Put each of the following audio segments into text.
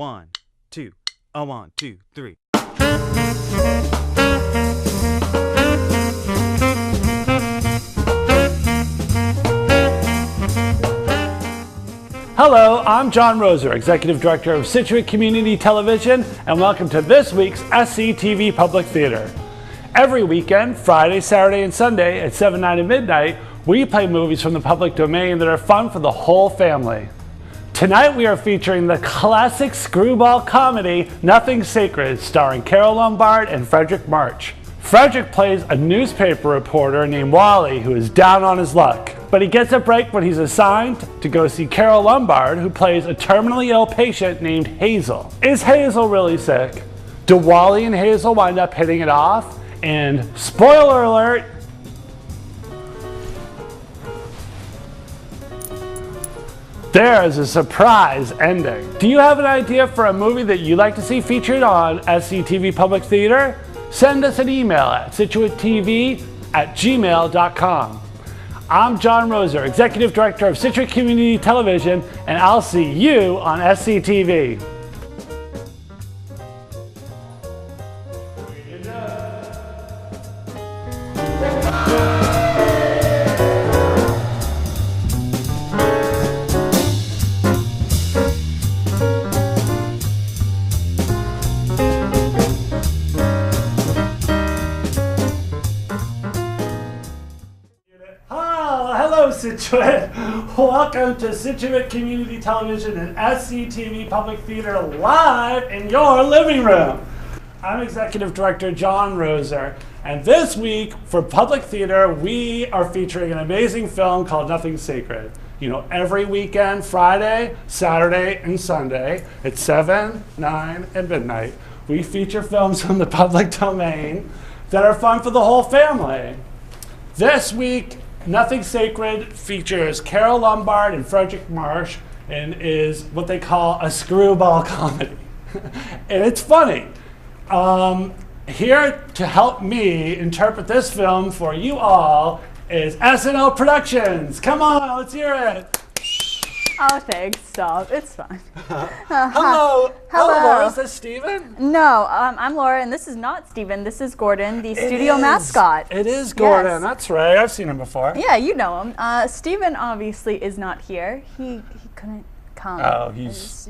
1, 2, a 1, 2, 3. Hello, I'm John Roser, Executive Director of Scituate Community Television, and welcome to this week's SCTV Public Theater. Every weekend, Friday, Saturday, and Sunday at 7, 9, and midnight, we play movies from the public domain that are fun for the whole family. Tonight we are featuring the classic screwball comedy, Nothing Sacred, starring Carole Lombard and Frederick March. Frederick plays a newspaper reporter named Wally who is down on his luck. But he gets a break when he's assigned to go see Carole Lombard, who plays a terminally ill patient named Hazel. Is Hazel really sick? Do Wally and Hazel wind up hitting it off? And spoiler alert, there's a surprise ending. Do you have an idea for a movie that you'd like to see featured on SCTV Public Theater? Send us an email at situatetv@gmail.com. I'm John Roser, Executive Director of Scituate Community Television, and I'll see you on SCTV. Scituate. Welcome to Scituate Community Television and SCTV Public Theater live in your living room. I'm Executive Director John Roser, and this week for Public Theater we are featuring an amazing film called Nothing Sacred. You know, every weekend, Friday, Saturday, and Sunday at 7, 9, and midnight, we feature films from the public domain that are fun for the whole family. This week, Nothing Sacred features Carole Lombard and Frederick March and is what they call a screwball comedy. And it's funny. Here to help me interpret this film for you all is SNL Productions. Come on, let's hear it. Oh, thanks. Stop. It's fine. Hello. Hello, Laura. Is this Steven? No, I'm Laura, and this is not Steven. This is Gordon, the studio mascot. It is Gordon. Yes. That's right. I've seen him before. Yeah, you know him. Steven obviously is not here. He couldn't come. Oh, he's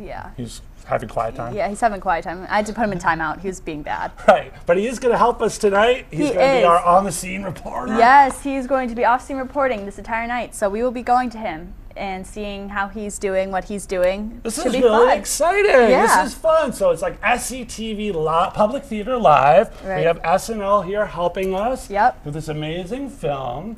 having quiet time. Yeah, he's having quiet time. I had to put him in timeout. He was being bad. Right, but he is going to help us tonight. He's going to be our on-the-scene reporter. Yes, he's going to be off-scene reporting this entire night. So we will be going to him and seeing how he's doing, what he's doing. This is really exciting. Yeah. This is fun. So it's like SCTV Public Theater Live. Right. We have SNL here helping us with this amazing film.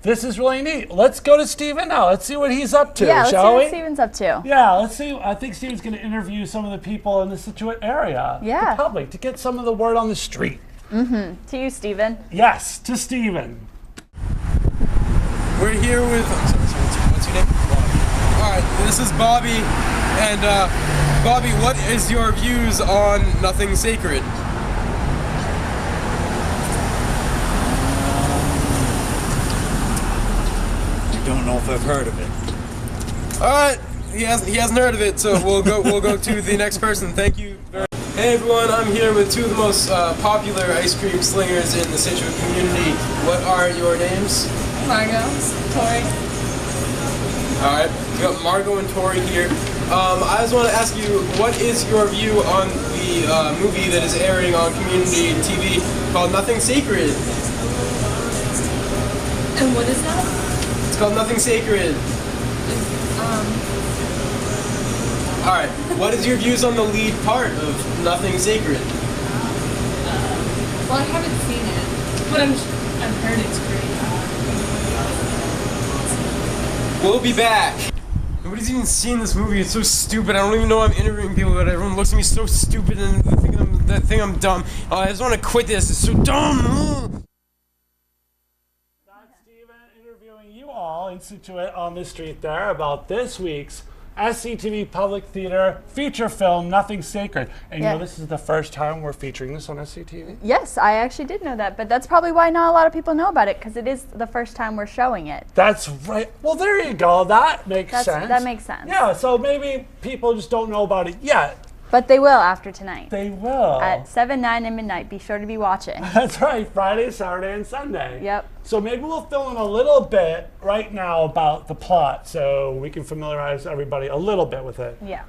This is really neat. Let's go to Steven now. Let's see what he's up to, shall we? Yeah, let's see what Steven's up to. Yeah, let's see. I think Steven's going to interview some of the people in the Scituate area, the public, to get some of the word on the street. To you, Steven. Yes, to Steven. We're here with, what's your name? Bobby. All right, this is Bobby, and Bobby, what is your views on Nothing Sacred? I don't know if I've heard of it. All right, he hasn't heard of it, so we'll go to the next person. Thank you very much. Hey everyone, I'm here with two of the most popular ice cream slingers in the Scituate community. What are your names? Margot, Tori. Alright, we got Margot and Tori here. I just want to ask you, what is your view on the movie that is airing on community TV called Nothing Sacred? And what is that? It's called Nothing Sacred. Alright, what is your views on the lead part of Nothing Sacred? Well, I haven't seen it, but I've heard it's great. We'll be back. Nobody's even seen this movie. It's so stupid. I don't even know I'm interviewing people, but everyone looks at me so stupid and they think I'm dumb. I just want to quit this. It's so dumb. That's Steven interviewing you all in Scituate on the street there about this week's SCTV Public Theater feature film, Nothing Sacred. And you know, this is the first time we're featuring this on SCTV? Yes, I actually did know that, but that's probably why not a lot of people know about it, because it is the first time we're showing it. That's right. Well, there you go. That makes sense. That makes sense. Yeah, so maybe people just don't know about it yet. But they will after tonight. They will. At 7, 9, and midnight. Be sure to be watching. That's right, Friday, Saturday, and Sunday. Yep. So maybe we'll fill in a little bit right now about the plot so we can familiarize everybody a little bit with it. Yeah.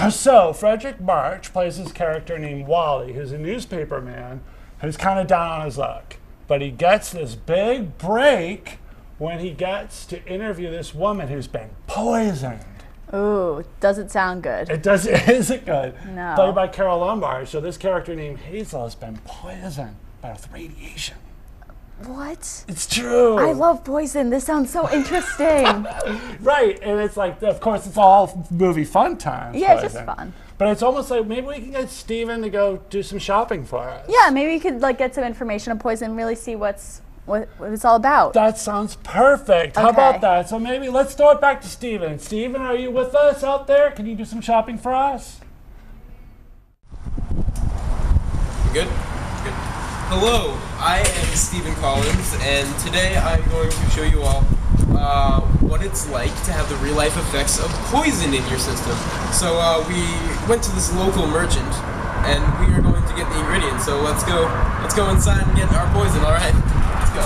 So Frederick March plays his character named Wally, who's a newspaper man who's kind of down on his luck. But he gets this big break when he gets to interview this woman who's been poisoned. Ooh, doesn't sound good. It isn't good. No. Played by Carol Lombard. So this character named Hazel has been poisoned with radiation. What? It's true. I love poison. This sounds so interesting. Right, and it's like, of course, it's all movie fun time. Yeah, it's just fun. But it's almost like maybe we can get Steven to go do some shopping for us. Yeah, maybe we could like get some information on poison and really see what it's all about. That sounds perfect. How about that? So maybe let's throw it back to Steven. Steven, are you with us out there? Can you do some shopping for us? Good? Good. Hello, I am Stephen Collins, and today I'm going to show you all what it's like to have the real-life effects of poison in your system. So we went to this local merchant, and we are going to get the ingredients. So let's go inside and get our poison. All right, let's go.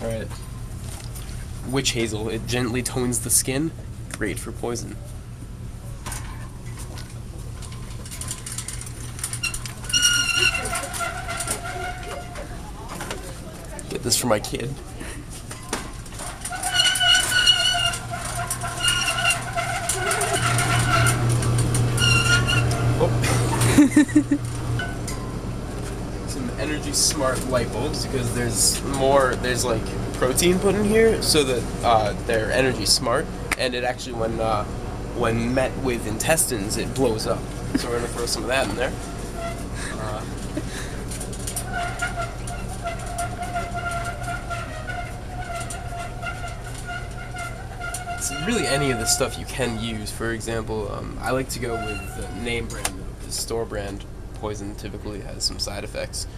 Alright. Witch hazel. It gently tones the skin. Great for poison. Get this for my kid. Oh. Energy Smart light bulbs because there's like protein put in here so that they're energy smart, and it actually when met with intestines it blows up. So we're gonna throw some of that in there. It's really any of the stuff you can use. For example, I like to go with the name brand. The store brand poison typically has some side effects.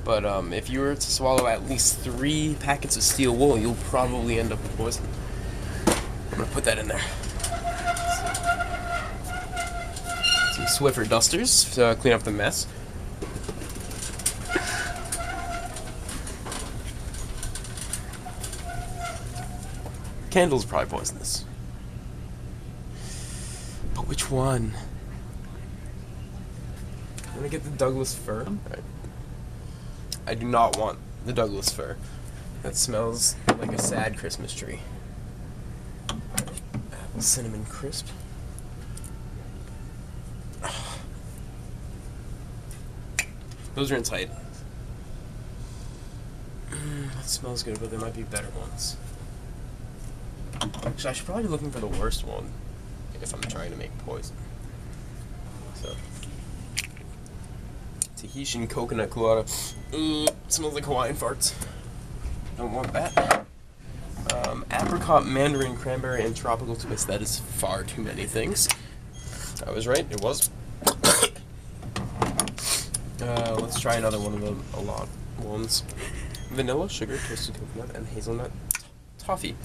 But if you were to swallow at least 3 packets of steel wool, you'll probably end up with poison. I'm gonna put that in there. Some Swiffer dusters to clean up the mess. Candle's probably poisonous. But which one? I'm gonna get the Douglas fir. Right. I do not want the Douglas fir. That smells like a sad Christmas tree. Apple cinnamon crisp. Those are in tight. That smells good, but there might be better ones. Actually, I should probably be looking for the worst one if I'm trying to make poison. So. Tahitian coconut colada. Smells like Hawaiian farts. Don't want that. Apricot, mandarin, cranberry, and tropical twist. That is far too many things. I was right. It was. Let's try another one of the a lot ones. Vanilla, sugar, toasted coconut, and hazelnut toffee.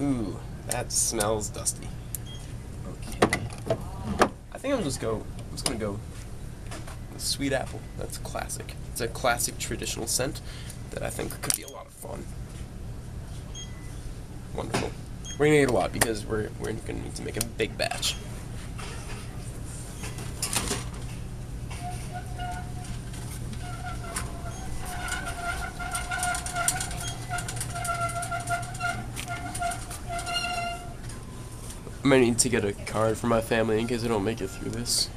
Ooh, that smells dusty. Okay. I think I'm just gonna go. Sweet apple. That's classic. It's a classic traditional scent that I think could be a lot of fun. Wonderful. We're gonna get a lot because we're gonna need to make a big batch. I might need to get a card for my family in case I don't make it through this.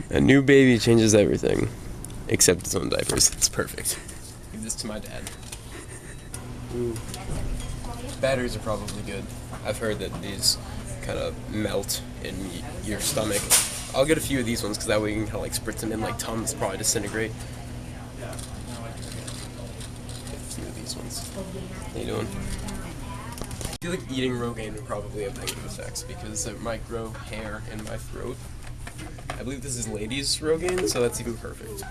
A new baby changes everything, except its own diapers. It's perfect. Give this to my dad. Ooh. Batteries are probably good. I've heard that these kind of melt in your stomach I'll get a few of these ones because that way you can kind of like spritz them in like Tums, probably disintegrate. A few of these ones. How you doing? I feel like eating Rogaine would probably have negative effects because it might grow hair in my throat. I believe this is ladies' Rogaine, so that's even perfect.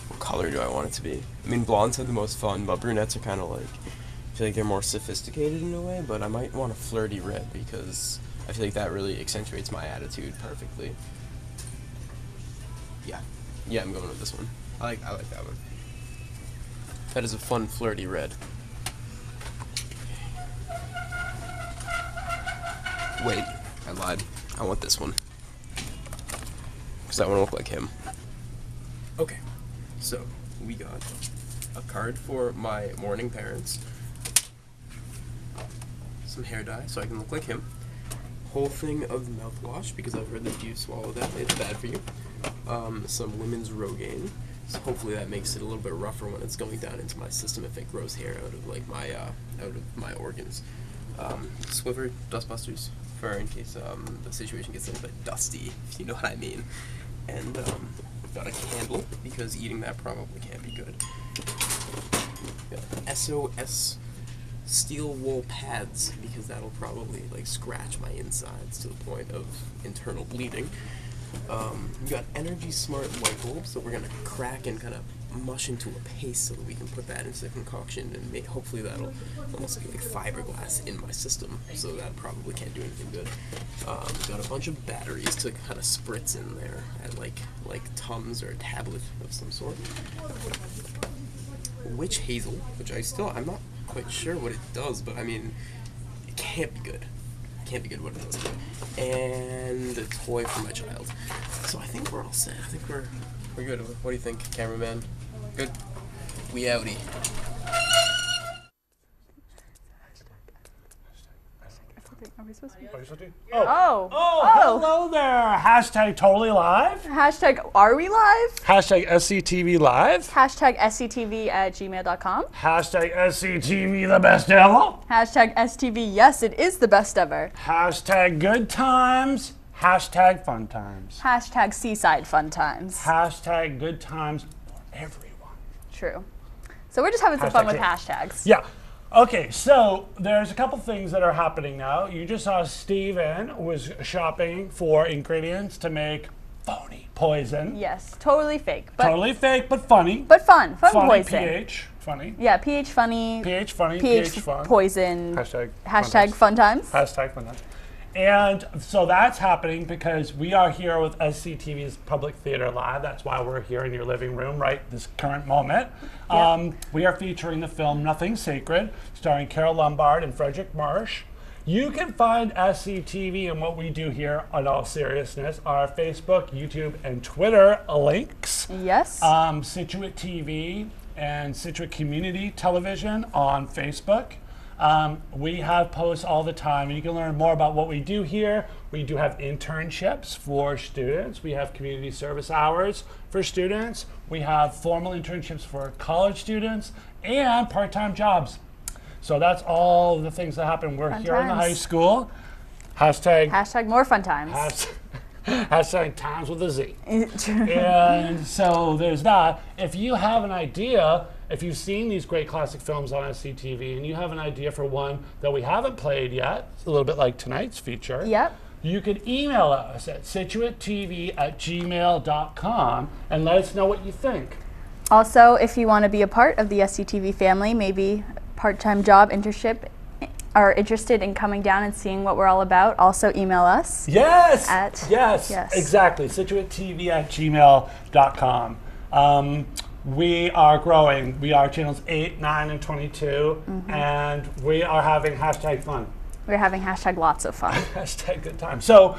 What color do I want it to be? I mean, blondes have the most fun, but brunettes are kind of like, I feel like they're more sophisticated in a way, but I might want a flirty red because I feel like that really accentuates my attitude perfectly. Yeah, I'm going with this one. I like that one. That is a fun, flirty red. Wait, I lied. I want this one. Because I want to look like him. Okay, so we got a card for my mourning parents. Some hair dye so I can look like him. Whole thing of mouthwash because I've heard that if you swallow that, it's bad for you. Some women's Rogaine. So hopefully that makes it a little bit rougher when it's going down into my system if it grows hair out of like my organs. Swiver dustbusters for in case the situation gets a little bit dusty, if you know what I mean. And got a candle because eating that probably can't be good. Got SOS steel wool pads because that'll probably like scratch my insides to the point of internal bleeding. We got Energy Smart light bulbs that we're gonna crack and kind of mush into a paste so that we can put that into the concoction and hopefully that'll almost be like fiberglass in my system, so that probably can't do anything good. Got a bunch of batteries to kind of spritz in there at like Tums or a tablet of some sort. Witch hazel, which I'm not quite sure what it does, but I mean, it can't be good. Can't be good what it does. And a toy for my child. So I think we're all set. I think we're good. What do you think, cameraman? Good? We outie. Are we supposed to be? Oh, Oh. hello there. Hashtag totally live. Hashtag are we live? Hashtag SCTV live. Hashtag SCTV@gmail.com. Hashtag SCTV the best ever. Hashtag STV, yes, it is the best ever. Hashtag good times. Hashtag fun times. Hashtag seaside fun times. Hashtag good times for everyone. True. So we're just having some fun with true. hashtags. Yeah. Okay, so there's a couple things that are happening now. You just saw Steven was shopping for ingredients to make phony poison. Yes, totally fake. But Totally fake, but funny. But fun. Fun Funny poison. PH. Funny. Yeah, PH funny. PH funny. PH PH fun. poison. Hashtag fun times. Hashtag fun times. And so that's happening because we are here with SCTV's Public Theater Live. That's why we're here in your living room right this current moment. Yep. We are featuring the film Nothing Sacred, starring Carol Lombard and Frederick Marsh. You can find SCTV and what we do here, on all seriousness, on our Facebook, YouTube, and Twitter links. Yes. Scituate TV and Scituate Community Television on Facebook. We have posts all the time, and you can learn more about what we do here. We do have internships for students. We have community service hours for students. We have formal internships for college students and part-time jobs. So that's all the things that happen. We're Fun here in the times. high school. Hashtag more fun times. Hashtag times with a Z. And so there's that. If you have an idea, if you've seen these great classic films on SCTV and you have an idea for one that we haven't played yet, it's a little bit like tonight's feature. Yep. You can email us at situatetv@gmail.com and let us know what you think. Also, if you want to be a part of the SCTV family, maybe part-time job, internship, are interested in coming down and seeing what we're all about, also email us. Yes! Yes. Exactly. situatetv@gmail.com. We are growing. We are channels 8, 9, and 22, and we are having hashtag fun. We're having hashtag lots of fun. Hashtag good time. So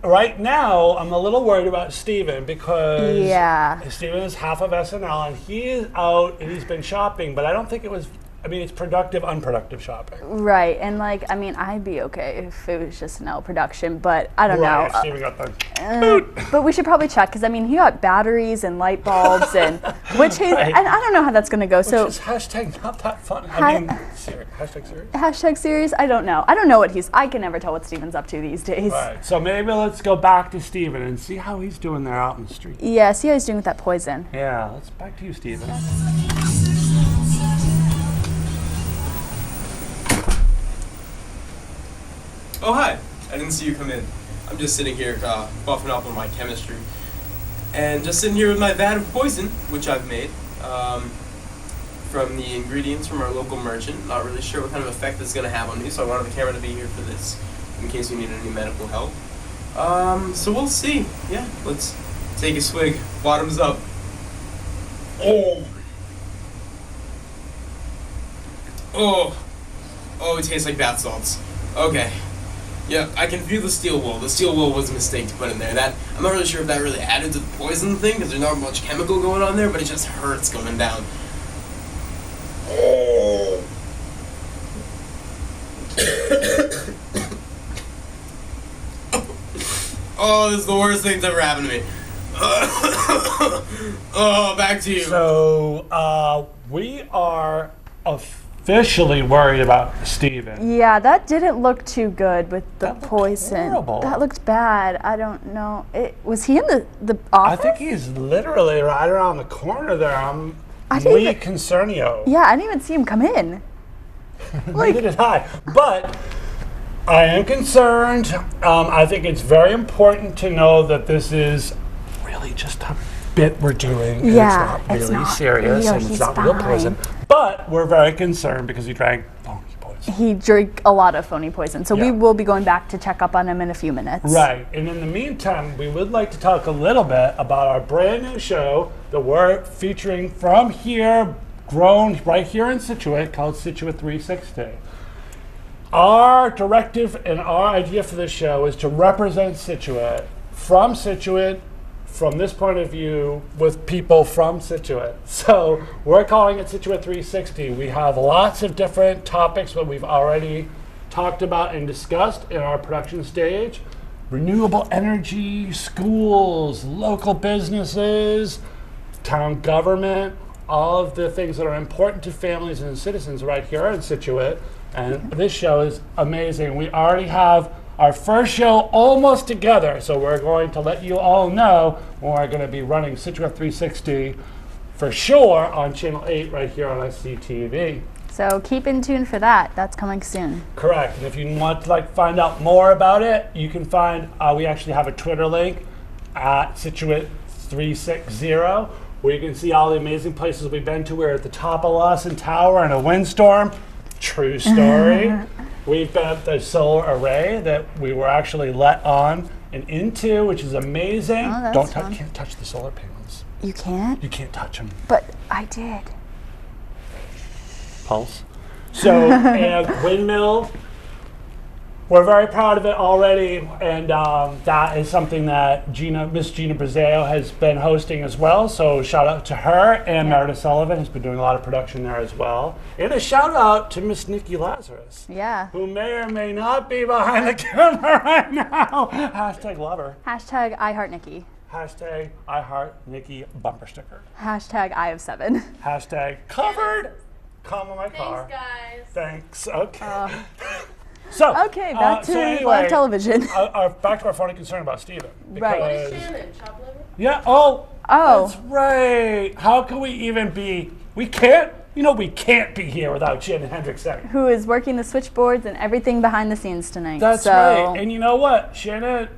right now, I'm a little worried about Steven because Yeah. Steven is half of SNL, and he is out, and he's been shopping, but I don't think it was I mean, it's productive, unproductive shopping. Right, and like, I mean, I'd be okay if it was just an L production, but I don't Right, know. Steven got the But we should probably check, because I mean, he got batteries and light bulbs and witch hazel, Right. and I don't know how that's going to go. So Which is hashtag not that fun. I mean, hashtag serious. hashtag serious, I don't know. I don't know what I can never tell what Steven's up to these days. Right, so maybe let's go back to Steven and see how he's doing there out in the street. Yeah, see how he's doing with that poison. Yeah, let's back to you, Steven. Oh, hi. I didn't see you come in. I'm just sitting here buffing up on my chemistry. And just sitting here with my vat of poison, which I've made from the ingredients from our local merchant. Not really sure what kind of effect this is going to have on me, so I wanted the camera to be here for this, in case you need any medical help. So we'll see. Yeah, let's take a swig. Bottoms up. Oh. Oh, it tastes like bath salts. Okay. Yeah, I can feel the steel wool. The steel wool was a mistake to put in there. That I'm not really sure if that really added to the poison thing, because there's not much chemical going on there, but it just hurts going down. Oh. Oh, this is the worst thing that's ever happened to me. Oh, back to you. So, we are officially worried about Steven. Yeah, that didn't look too good with the That looked poison. horrible. That looked bad. I don't know. Was he in the office? I think he's literally right around the corner there. I'm I didn't really even- concerned. Yeah, I didn't even see him come in. Neither did I. But I am concerned. I think it's very important to know that this is really just a bit we're doing. And Yeah, it's not it's really not serious, real. and it's He's not real fine. poison. But we're very concerned because he drank phony poison. He drank a lot of phony poison, so we Yeah. will be going back to check up on him in a few minutes. Right, and in the meantime, we would like to talk a little bit about our brand new show that we're featuring from here, grown right here in Scituate, called Scituate 360. Our directive and our idea for this show is to represent Scituate, from this point of view, with people from Scituate. So we're calling it Scituate 360. We have lots of different topics that we've already talked about and discussed in our production stage. Renewable energy, schools, local businesses, town government, all of the things that are important to families and citizens right here in Scituate. And this show is amazing. We already have our first show almost together, so we're going to let you all know when we're going to be running Scituate 360 for sure on Channel 8 right here on SCTV. So keep in tune for that. That's coming soon. Correct. And if you want to find out more about it, you can find, we actually have a Twitter link at Scituate360, where you can see all the amazing places we've been to. We're at the top of Lawson Tower in a windstorm. True story. We've been at the solar array that we were actually let on and into, which is amazing. Oh, that's fun. Can't touch the solar panels. You can't? You can't touch them. But I did. Pulse. So, and windmill, we're very proud of it already, and that is something that Miss Gina Brazeo has been hosting as well. So shout out to her, and Meredith Sullivan has been doing a lot of production there as well. And a shout out to Miss Nikki Lazarus, Yeah. who may or may not be behind the camera right now. Hashtag love her. Hashtag I heart Nikki. Hashtag I heart Nikki bumper sticker. Hashtag I have 7. Hashtag covered. Come on my car. guys. Thanks. Okay. So Okay, back to anyway, live television. Back to our phony concern about Steven. Right. What is Because- Shannon? Chop liver? Yeah. Oh. Oh. That's right. How can we even be? We can't. We can't be here without Shannon Hendrickson. Who is working the switchboards and everything behind the scenes tonight. That's so, right. And you know what? Shannon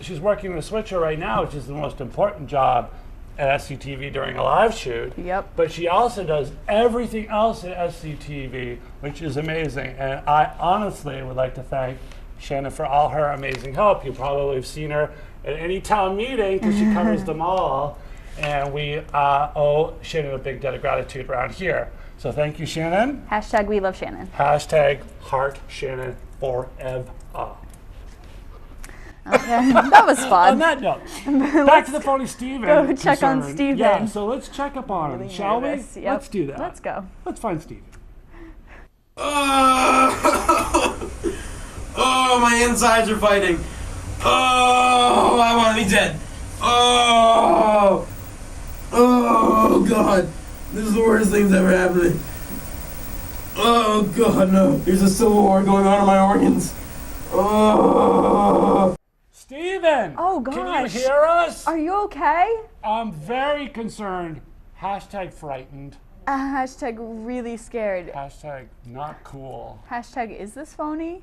she's working the switcher right now, which is the most important job at SCTV during a live shoot. Yep. But she also does everything else at SCTV, which is amazing. And I honestly would like to thank Shannon for all her amazing help. You probably have seen her at any town meeting because she covers them all. And we owe Shannon a big debt of gratitude around here. So thank you, Shannon. Hashtag we love Shannon. Hashtag heart Shannon forever. Okay. That was On fun. that note, back to the phony Steven. go check on concern. Steven. Yeah, so let's check up on him, shall Nervous. we? Yep. Let's do that. Let's go. Let's find Steven. Oh, oh, my insides are fighting. Oh, I want to be dead. Oh, oh, God. This is the worst thing that's ever happened to me. Oh, God, no. There's a civil war going on in my organs. Oh. Steven! Oh, Can gosh. you hear us? Are you okay? I'm very concerned. Hashtag frightened. Hashtag really scared. Hashtag not cool. Hashtag is this phony?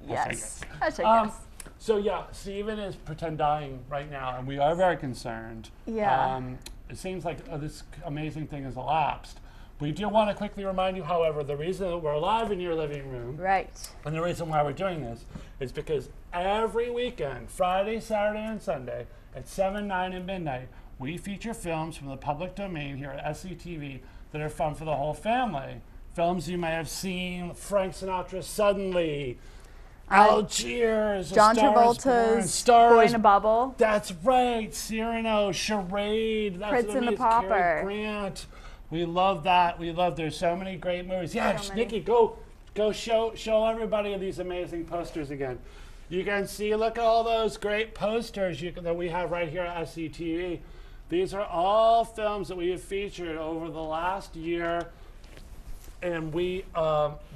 Yes. Hashtag yes. So yeah, Steven is pretend dying right now, and we are very concerned. Yeah. It seems like this amazing thing has elapsed. We do want to quickly remind you, however, the reason that we're live in your living room, Right. and the reason why we're doing this is because every weekend, Friday, Saturday, and Sunday, at 7, 9, and midnight, we feature films from the public domain here at SCTV that are fun for the whole family. Films you may have seen: Frank Sinatra's Suddenly, Algiers, John Travolta's Boy in a Bubble. That's right, Cyrano, Charade, that's Prince and the amazing, Pauper. Cary Grant. We love that. We love. There's so many great movies. Yeah, So many. Nikki, go show everybody these amazing posters again. You can see. Look at all those great posters that we have right here at SCTV. These are all films that we have featured over the last year, and we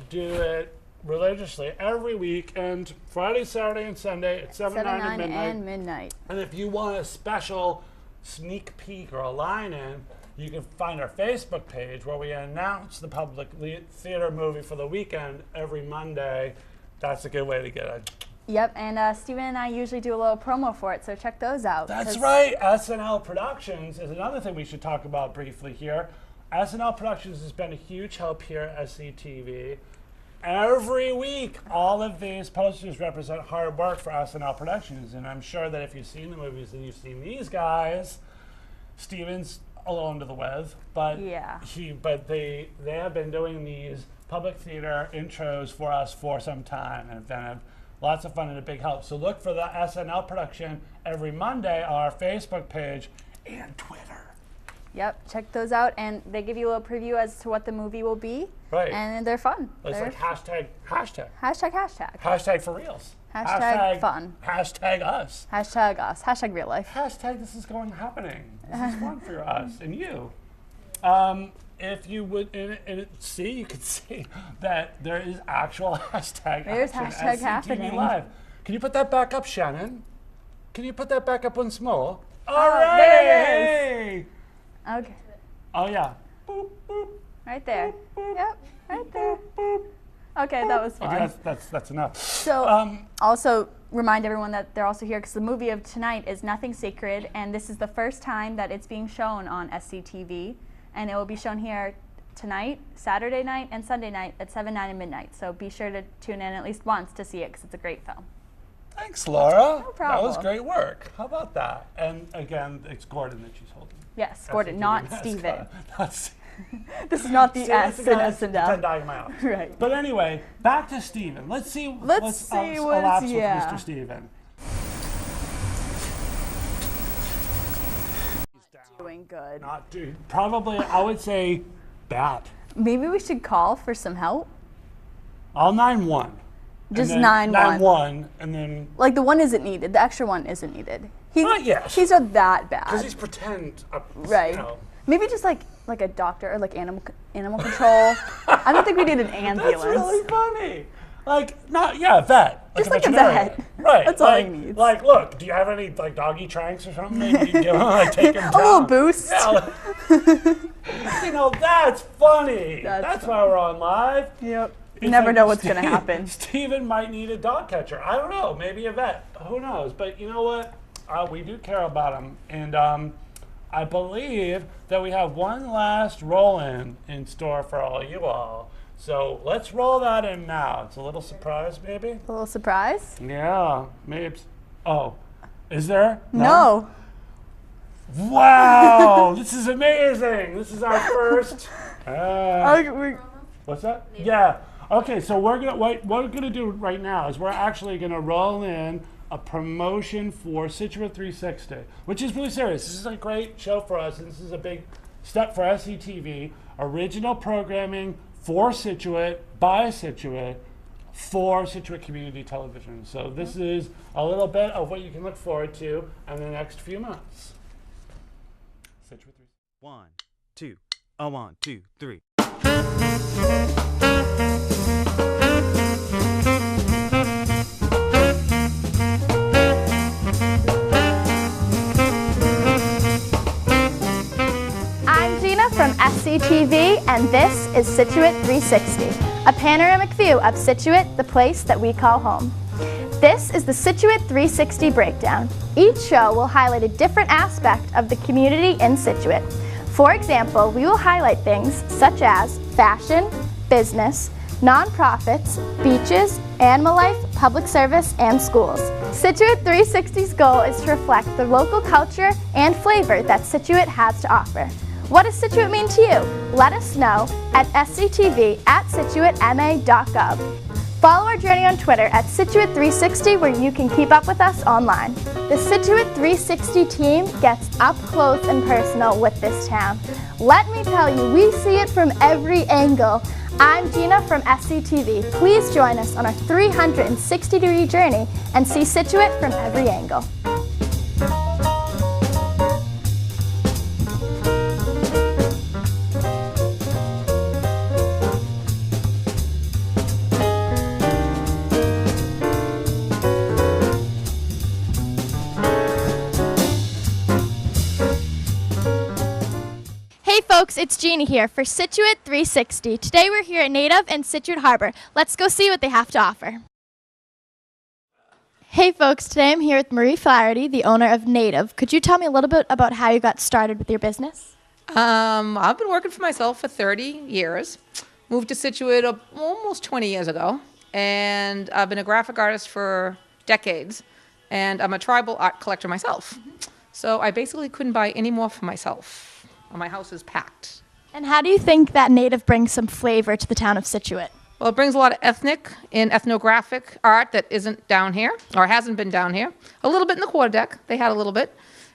do it religiously every week, and Friday, Saturday, and Sunday at 7, 9, and midnight. and midnight. And if you want a special sneak peek or a line-in, you can find our Facebook page where we announce the public theater movie for the weekend every Monday. That's a good way to get it. Yep, and Steven and I usually do a little promo for it, so check those out. That's 'cause- right. SNL Productions is another thing we should talk about briefly here. SNL Productions has been a huge help here at SCTV. Every week, all of these posters represent hard work for SNL Productions, and I'm sure that if you've seen the movies and you've seen these guys, Steven's a little under the weather, but Yeah. they have been doing these public theater intros for us for some time, and have been lots of fun and a big help. So look for the SNL Production every Monday on our Facebook page and Twitter. Yep, check those out, and they give you a little preview as to what the movie will be. Right. And they're fun. It's They're like hashtag hashtag for reals. Hashtag fun. Hashtag us. Hashtag us. Hashtag real life. Hashtag this is happening. This is fun for us and you. If you would, you could see that there is actual hashtag There's action, hashtag SCTV happening. Live. Can you put that back up, Shannon? Can you put that back up once more? All right. there it Okay. Oh yeah. Boop, boop. Right there. Yep, right there. Okay, that was fun. Okay, that's enough. So, also remind everyone that they're also here because the movie of tonight is Nothing Sacred, and this is the first time that it's being shown on SCTV, and it will be shown here tonight, Saturday night, and Sunday night at 7, 9, and midnight. So be sure to tune in at least once to see it because it's a great film. Thanks, Laura. No problem. That was great work. How about that? And again, it's Gordon that she's holding. Yes, Gordon, not Steven. Not Steven. This is not the See, S this in guy S and pretend L. dying in my office. Right. But anyway, back to Steven. Let's see what's elapsed with yeah. Mr. Steven. Doing good. Not dude. Probably, I would say, bad. Maybe we should call for some help. I'll 9-1. Just and then 9-1. 9-1, and then Like the one isn't needed. The extra one isn't needed. Not yet. He's not that because bad. he's pretend. Right. You know. Maybe just like a doctor or like animal control. I don't think we need an ambulance. That's really funny. Like, a vet. Just like a veterinarian. vet. Right. That's all he needs. Like, look, do you have any like doggy tranks or something? Maybe you can give him, like, take him down. A little boost. Yeah, that's funny. That's why we're on live. Yep. You It's never like know what's going to happen. Steven might need a dog catcher. I don't know. Maybe a vet. Who knows? But you know what? We do care about him. And I believe that we have one last roll-in in store for all you all. So let's roll that in now. It's a little surprise, maybe? A little surprise? Yeah. Maybe. Oh. Is there? No. Wow. This is amazing. This is our first. What's that? Yeah. Okay, so what we're gonna do right now is we're actually gonna roll in a promotion for Scituate 360, which is really serious. This is a great show for us, and this is a big step for SCTV. Original programming for Scituate, by Scituate, for Scituate Community Television. So this is a little bit of what you can look forward to in the next few months. Scituate 3. 1, 2, a 1, 2, 3. I'm Gina from SCTV, and this is Scituate 360, a panoramic view of Scituate, the place that we call home. This is the Scituate 360 breakdown. Each show will highlight a different aspect of the community in Scituate. For example, we will highlight things such as fashion, business, nonprofits, beaches, animal life, public service, and schools. Scituate 360's goal is to reflect the local culture and flavor that Scituate has to offer. What does Scituate mean to you? Let us know at sctv@scituatema.gov. Follow our journey on Twitter at Scituate360, where you can keep up with us online. The Scituate 360 team gets up close and personal with this town. Let me tell you, we see it from every angle. I'm Gina from SCTV. Please join us on our 360-degree journey and see Scituate from every angle. Hey folks, it's Jeannie here for Scituate 360. Today we're here at Native and Scituate Harbor. Let's go see what they have to offer. Hey folks, today I'm here with Marie Flaherty, the owner of Native. Could you tell me a little bit about how you got started with your business? I've been working for myself for 30 years. Moved to Scituate almost 20 years ago. And I've been a graphic artist for decades. And I'm a tribal art collector myself. So I basically couldn't buy any more for myself. My house is packed. And how do you think that Native brings some flavor to the town of Scituate? Well, it brings a lot of ethnic and ethnographic art that isn't down here, or hasn't been down here. A little bit in the quarterdeck. They had a little bit.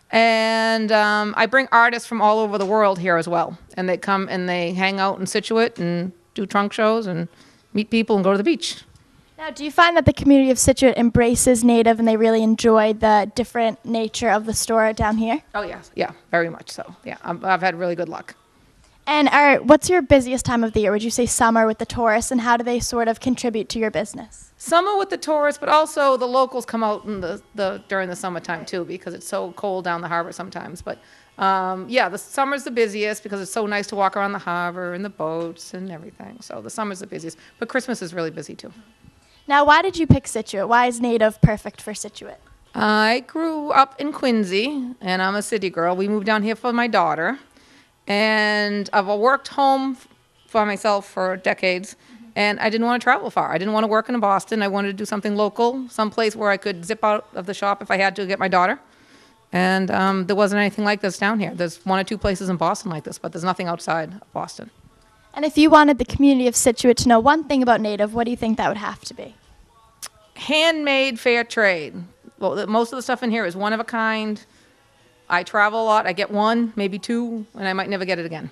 And I bring artists from all over the world here as well. And they come and they hang out in Scituate and do trunk shows and meet people and go to the beach. Now, do you find that the community of Scituate embraces Native and they really enjoy the different nature of the store down here? Oh, yes. Yeah, very much so. Yeah, I've had really good luck. And what's your busiest time of the year? Would you say summer with the tourists, and how do they sort of contribute to your business? Summer with the tourists, but also the locals come out in during the summertime too, because it's so cold down the harbor sometimes. But yeah, the summer's the busiest because it's so nice to walk around the harbor and the boats and everything. So the summer's the busiest, but Christmas is really busy too. Now, why did you pick Scituate? Why is Native perfect for Scituate? I grew up in Quincy, and I'm a city girl. We moved down here for my daughter, and I've worked home for myself for decades, and I didn't want to travel far. I didn't want to work in Boston. I wanted to do something local, someplace where I could zip out of the shop if I had to get my daughter. And there wasn't anything like this down here. There's one or two places in Boston like this, but there's nothing outside of Boston. And if you wanted the community of Scituate to know one thing about Native, what do you think that would have to be? Handmade, fair trade. Well, most of the stuff in here is one of a kind. I travel a lot. I get one, maybe two, and I might never get it again.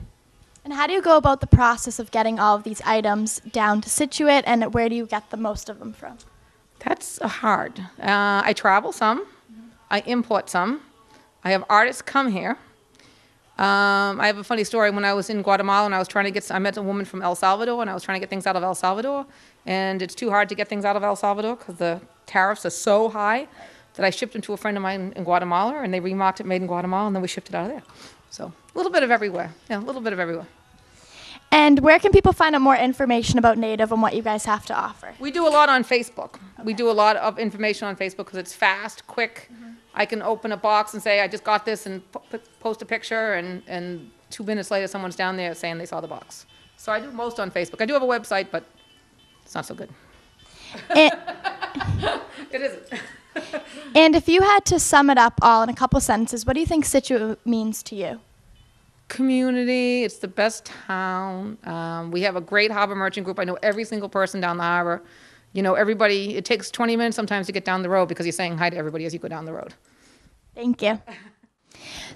And how do you go about the process of getting all of these items down to Scituate, and where do you get the most of them from? That's hard. I travel some. I import some. I have artists come here. I have a funny story. When I was in Guatemala and I was trying to I met a woman from El Salvador, and I was trying to get things out of El Salvador, and it's too hard to get things out of El Salvador because the tariffs are so high that I shipped them to a friend of mine in Guatemala, and they remarked it made in Guatemala, and then we shipped it out of there. So a little bit of everywhere. Yeah, a little bit of everywhere. And where can people find out more information about Native and what you guys have to offer? We do a lot on Facebook. Okay. We do a lot of information on Facebook because it's fast, quick. I can open a box and say, I just got this, and post a picture, and 2 minutes later, someone's down there saying they saw the box. So I do most on Facebook. I do have a website, but it's not so good. It isn't. And if you had to sum it up all in a couple sentences, what do you think Scituate means to you? Community. It's the best town. We have a great harbor merchant group. I know every single person down the harbor. You know, everybody, it takes 20 minutes sometimes to get down the road because you're saying hi to everybody as you go down the road. Thank you.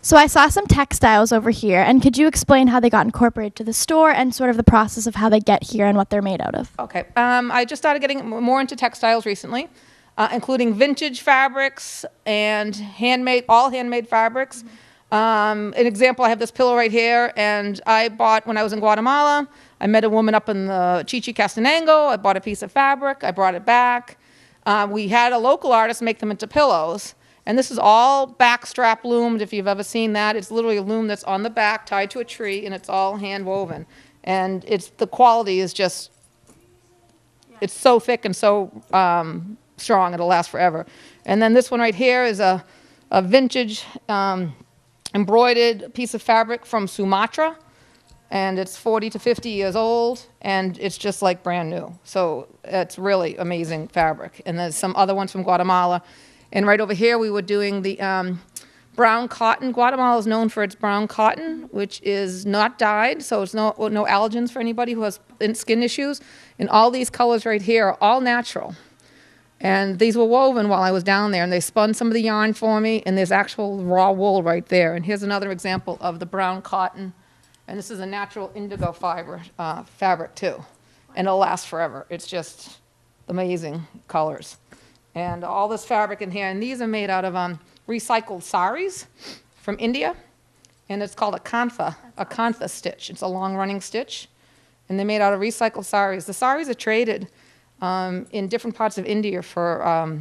So I saw some textiles over here, and could you explain how they got incorporated to the store and sort of the process of how they get here and what they're made out of? Okay. I just started getting more into textiles recently, including vintage fabrics and all handmade fabrics. An example, I have this pillow right here, and I bought, when I was in Guatemala, I met a woman up in the Chichicastenango. I bought a piece of fabric. I brought it back. We had a local artist make them into pillows. And this is all backstrap loomed, if you've ever seen that. It's literally a loom that's on the back, tied to a tree, and it's all hand woven. And the quality is just, it's so thick and so strong, it'll last forever. And then this one right here is a vintage embroidered piece of fabric from Sumatra. And it's 40 to 50 years old, and it's just like brand new. So it's really amazing fabric. And there's some other ones from Guatemala. And right over here, we were doing the brown cotton. Guatemala is known for its brown cotton, which is not dyed, so it's no allergens for anybody who has skin issues. And all these colors right here are all natural. And these were woven while I was down there, and they spun some of the yarn for me, and there's actual raw wool right there. And here's another example of the brown cotton. And this is a natural indigo fiber fabric, too. And it'll last forever. It's just amazing colors. And all this fabric in here, and these are made out of recycled saris from India, and it's called a kantha stitch. It's a long-running stitch, and they're made out of recycled saris. The saris are traded in different parts of India for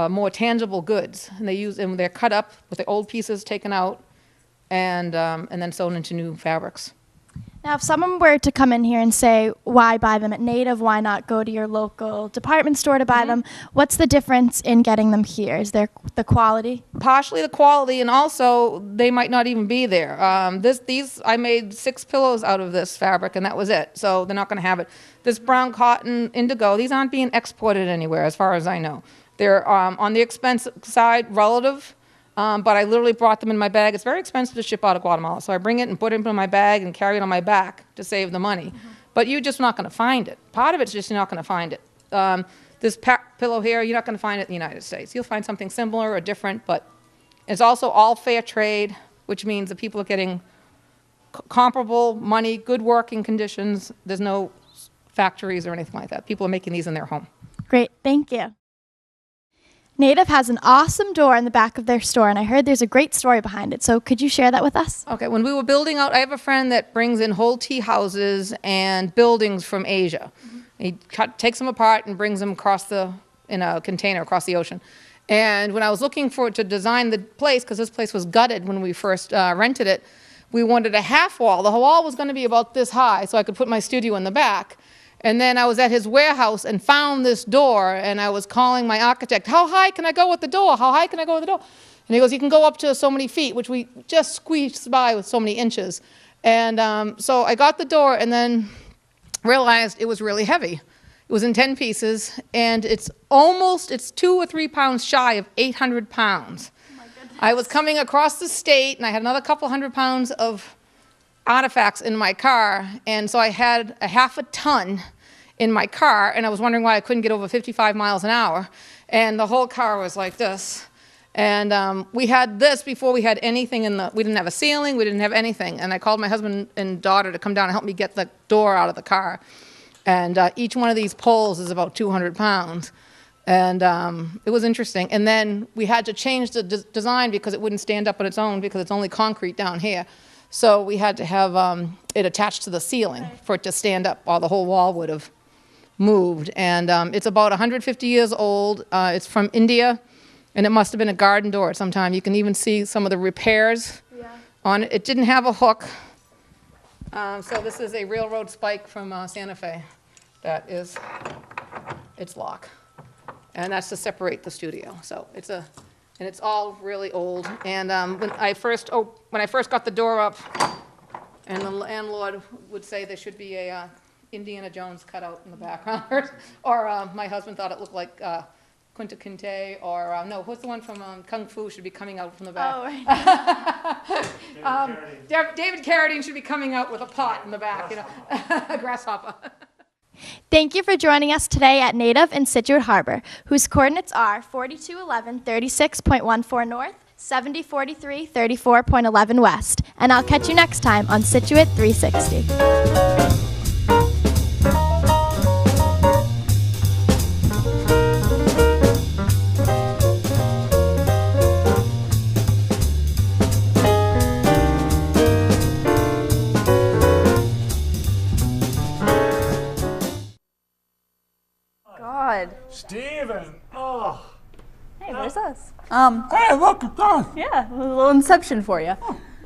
more tangible goods, and they're cut up with the old pieces taken out, and then sewn into new fabrics. Now, if someone were to come in here and say, why buy them at Native, why not go to your local department store to buy them, what's the difference in getting them here? Is there the quality? Partially the quality, and also they might not even be there. I made 6 pillows out of this fabric, and that was it, so they're not going to have it. This brown cotton indigo, these aren't being exported anywhere as far as I know. They're on the expensive side relative. But I literally brought them in my bag. It's very expensive to ship out of Guatemala, so I bring it and put it in my bag and carry it on my back to save the money. But you're just not going to find it. Part of it's just you're not going to find it. This pillow here, you're not going to find it in the United States. You'll find something similar or different, but it's also all fair trade, which means that people are getting comparable money, good working conditions. There's no factories or anything like that. People are making these in their home. Great, thank you. Native has an awesome door in the back of their store, and I heard there's a great story behind it. So could you share that with us? Okay, when we were building out, I have a friend that brings in whole tea houses and buildings from Asia. He takes them apart and brings them in a container across the ocean. And when I was looking to design the place, because this place was gutted when we first rented it, we wanted a half wall. The whole wall was going to be about this high, so I could put my studio in the back. And then I was at his warehouse and found this door, and I was calling my architect, how high can I go with the door? How high can I go with the door? And he goes, you can go up to so many feet, which we just squeezed by with so many inches. And so I got the door and then realized it was really heavy. It was in 10 pieces, and it's 2 or 3 pounds shy of 800 pounds. Oh my goodness. I was coming across the state, and I had another couple hundred pounds of artifacts in my car, and so I had a half a ton in my car, and I was wondering why I couldn't get over 55 miles an hour, and the whole car was like this. And we had this before we had anything we didn't have a ceiling, we didn't have anything, and I called my husband and daughter to come down and help me get the door out of the car. And each one of these poles is about 200 pounds. And it was interesting. And then we had to change the design because it wouldn't stand up on its own because it's only concrete down here. So we had to have it attached to the ceiling for it to stand up, or the whole wall would have moved. And it's about 150 years old. It's from India, and it must have been a garden door at some time. You can even see some of the repairs on it. It didn't have a hook. So this is a railroad spike from Santa Fe. That is its lock. And that's to separate the studio. So and it's all really old. And when I first got the door up, and the landlord would say there should be a Indiana Jones cutout in the background, or my husband thought it looked like Kunta Kinte, or no, what's the one from Kung Fu should be coming out from the back? Oh, right. David Carradine should be coming out with a pot in the back, a grasshopper. Thank you for joining us today at Native in Scituate Harbor, whose coordinates are 4211 36.14 north, 7043 34.11 West. And I'll catch you next time on Scituate 360. God. Steven. Oh. Hey, where's us? Hey, look, it's done. Yeah, a little inception for you.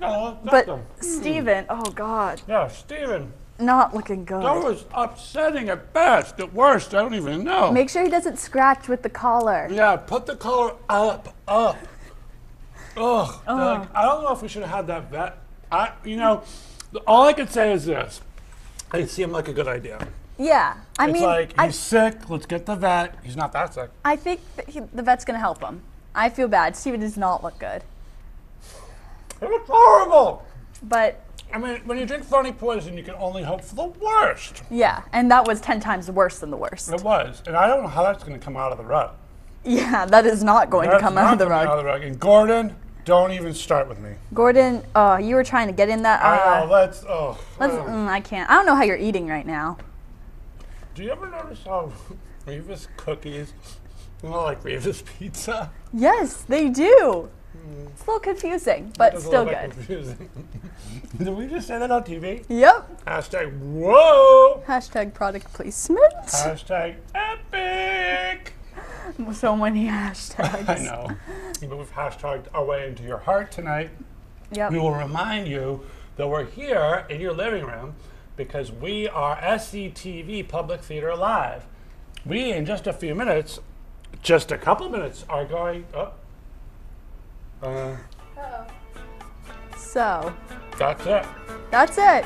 Oh, But Steven, oh God, yeah, Steven. not looking good. That was upsetting at best. At worst, I don't even know. Make sure he doesn't scratch with the collar. Yeah, put the collar up. Ugh. Like, I don't know if we should have had that vet. All I could say is this. It seemed like a good idea. Yeah, I It's mean, like, he's sick, let's get the vet. He's not that sick. I think that the vet's gonna help him. I feel bad. Steven does not look good. It was horrible. But I mean, when you drink funny poison, you can only hope for the worst. yeah, and that was 10 times worse than the worst. It was. And I don't know how that's going to come out of the rug. Yeah, that is not going to That's come not out of the coming rug. out of the rug. And Gordon, don't even start with me. Gordon, you were trying to get in that. I know, I can't. I don't know how you're eating right now. Do you ever notice how Revis cookies smell like Revis pizza? Yes, they do. It's a little confusing, but That's a still little bit good. confusing. Did we just say that on TV? Yep. Hashtag whoa. Hashtag product placement. Hashtag epic. So many hashtags. I know. But we've hashtagged our way into your heart tonight. Yep. We will remind you that we're here in your living room because we are SCTV Public Theater Live. We, in just a few minutes, just a couple minutes, are going. So, That's it. that's it.